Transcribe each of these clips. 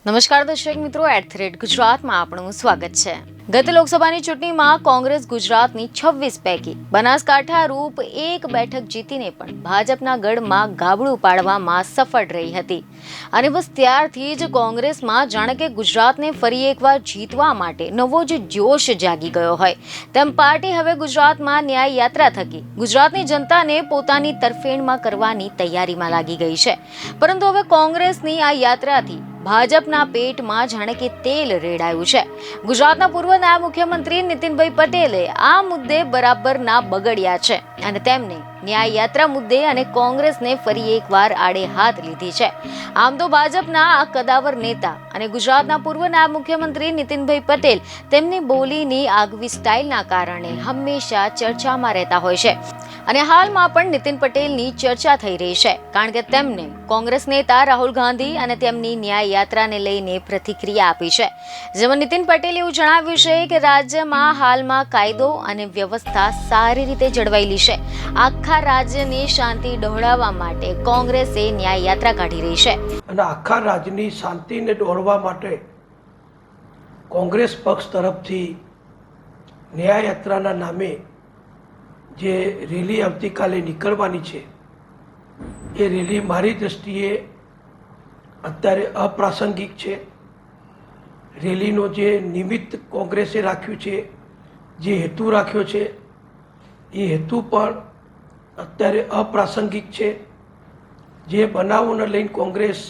નમસ્કાર દર્શક મિત્રો, @ગુજરાતમાં આપનું સ્વાગત છે। ગત લોકસભાની ચૂંટણીમાં કોંગ્રેસ ગુજરાતની 26 પૈકી બનાસકાંઠા રૂપ એક બેઠક જીતીને પણ ભાજપના ગઢમાં ગાબડું પાડવામાં સફળ રહી હતી અને બસ ત્યારથી જ કોંગ્રેસમાં જાણે કે ગુજરાતને ફરી એકવાર જીતવા માટે નવો જ જોશ જાગી ગયો હોય તેમ પાર્ટી હવે ગુજરાતમાં ન્યાય યાત્રા થકી ગુજરાતની જનતાને પોતાની તરફેણમાં કરવાની તૈયારીમાં લાગી ગઈ છે। પરંતુ હવે કોંગ્રેસની આ યાત્રાથી ભાજપના પેટમાં જાણે કે તેલ રેડાયું છે। ગુજરાતના પૂર્વ નાયબ મુખ્યમંત્રી નીતિનભાઈ પટેલે આ મુદ્દે બરાબરના બગડ્યા છે અને તેમને ન્યાય યાત્રા મુદ્દે અને કોંગ્રેસને ફરી એકવાર આડે હાથ લીધી છે। આમ તો ભાજપના આ કદાવર નેતા અને ગુજરાતના પૂર્વ નાયબ મુખ્યમંત્રી નીતિનભાઈ પટેલ તેમની બોલીની આગવી સ્ટાઇલના કારણે હંમેશા ચર્ચામાં રહેતા હોય છે અને હાલમાં પણ નીતિન પટેલની ચર્ચા થઈ રહી છે, કારણ કે તેમને કોંગ્રેસ નેતા રાહુલ ગાંધી અને તેમની ન્યાય યાત્રાને લઈને પ્રતિક્રિયા આપી છે, જેમાં નીતિન પટેલે એવું જણાવ્યું છે કે રાજ્યમાં હાલમાં કાયદો અને વ્યવસ્થા સારી રીતે જળવાયેલી છે। આખા રાજ્યની શાંતિ ડહોળાવવા માટે કોંગ્રેસે ન્યાય યાત્રા કાઢી રહી છે અને આખા રાજ્યની શાંતિને ડહોળવા માટે કોંગ્રેસ પક્ષ તરફથી ન્યાય યાત્રાના નામે જે રેલી આવતીકાલે નીકળવાની છે એ રેલી મારી દૃષ્ટિએ અત્યારે અપ્રાસંગિક છે। રેલીનો જે નિમિત્ત કોંગ્રેસે રાખ્યું છે, જે હેતુ રાખ્યો છે, એ હેતુ પણ અત્યારે અપ્રાસંગિક છે। જે બનાવોને લઈને કોંગ્રેસ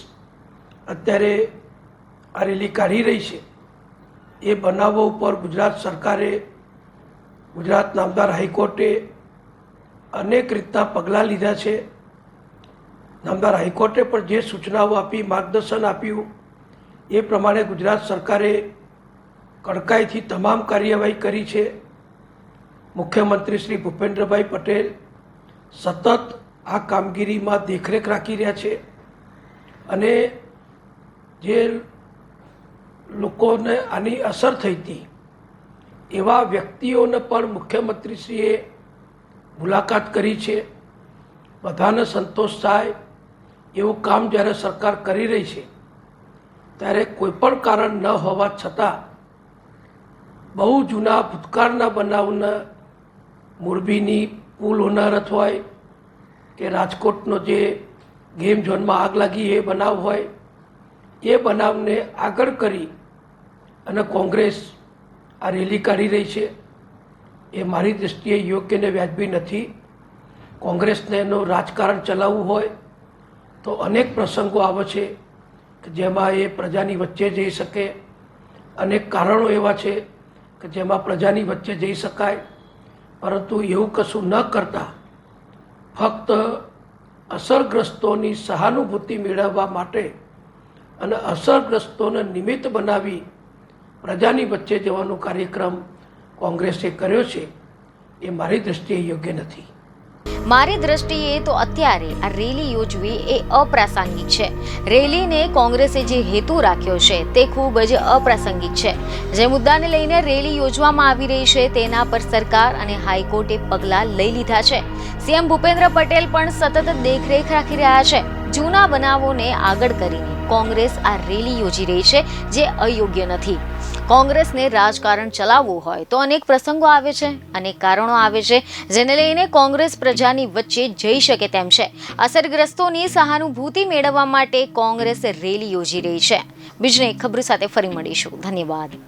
અત્યારે આ રેલી કાઢી રહી છે એ બનાવો ઉપર ગુજરાત સરકારે, ગુજરાત નામદાર હાઈકોર્ટે અનેક રીતના પગલાં લીધા છે। નામદાર હાઈકોર્ટે પણ જે સૂચનાઓ આપી, માર્ગદર્શન આપ્યું એ પ્રમાણે ગુજરાત સરકારે કડકાઈથી તમામ કાર્યવાહી કરી છે। મુખ્યમંત્રી શ્રી ભૂપેન્દ્રભાઈ પટેલ સતત આ કામગીરીમાં દેખરેખ રાખી રહ્યા છે અને જે લોકોને આની અસર થઈ હતી એવા વ્યક્તિઓને પણ મુખ્યમંત્રીશ્રીએ મુલાકાત કરી છે। બધાને સંતોષ થાય એવું કામ જ્યારે સરકાર કરી રહી છે ત્યારે કોઈ પણ કારણ ન હોવા છતાં બહુ જૂના ભૂતકાળના બનાવના મોરબીની પુલ હોનારત હોય કે રાજકોટનો જે ગેમ ઝોનમાં આગ લાગી એ બનાવ હોય, એ બનાવને આગળ કરી અને કોંગ્રેસ આ રેલી કાઢી રહી છે એ મારી દૃષ્ટિએ યોગ્ય ને વ્યાજબી નથી। કોંગ્રેસને એનું રાજકારણ ચલાવવું હોય તો અનેક પ્રસંગો આવે છે કે જેમાં એ પ્રજાની વચ્ચે જઈ શકે, અનેક કારણો એવા છે કે જેમાં પ્રજાની વચ્ચે જઈ શકાય, પરંતુ એવું કશું ન કરતા ફક્ત અસરગ્રસ્તોની સહાનુભૂતિ મેળવવા માટે અને અસરગ્રસ્તોને નિમિત્ત બનાવી પ્રજાની વચ્ચે જવાનો કાર્યક્રમ કોંગ્રેસે કર્યો છે એ મારી દૃષ્ટિએ યોગ્ય નથી। મારી દ્રષ્ટિએ તો અત્યારે આ રેલી યોજવી એ અપ્રાસંગિક છે। રેલીને કોંગ્રેસે જે હેતુ રાખ્યો છે તે ખૂબ જ અપ્રાસંગિક છે। જે મુદ્દાને લઈને રેલી યોજવામાં આવી રહી છે તેના પર સરકાર અને હાઈકોર્ટે પગલાં લઈ લીધા છે। સીએમ ભૂપેન્દ્ર પટેલ પણ સતત દેખરેખ રાખી રહ્યા છે। જૂના બનાવોને આગળ કરીને કોંગ્રેસ આ રેલી યોજી રહી છે, જે અયોગ્ય નથી। કોંગ્રેસને રાજકારણ ચલાવવું હોય તો અનેક પ્રસંગો આવે છે, અનેક કારણો આવે છે, જેને લઈને કોંગ્રેસ પ્રજાની વચ્ચે જઈ શકે તેમ છે। અસરગ્રસ્તોની સહાનુભૂતિ મેળવવા માટે કોંગ્રેસ રેલી યોજી રહી છે। બીજી એક ખબર સાથે ફરી મળીશું। ધન્યવાદ।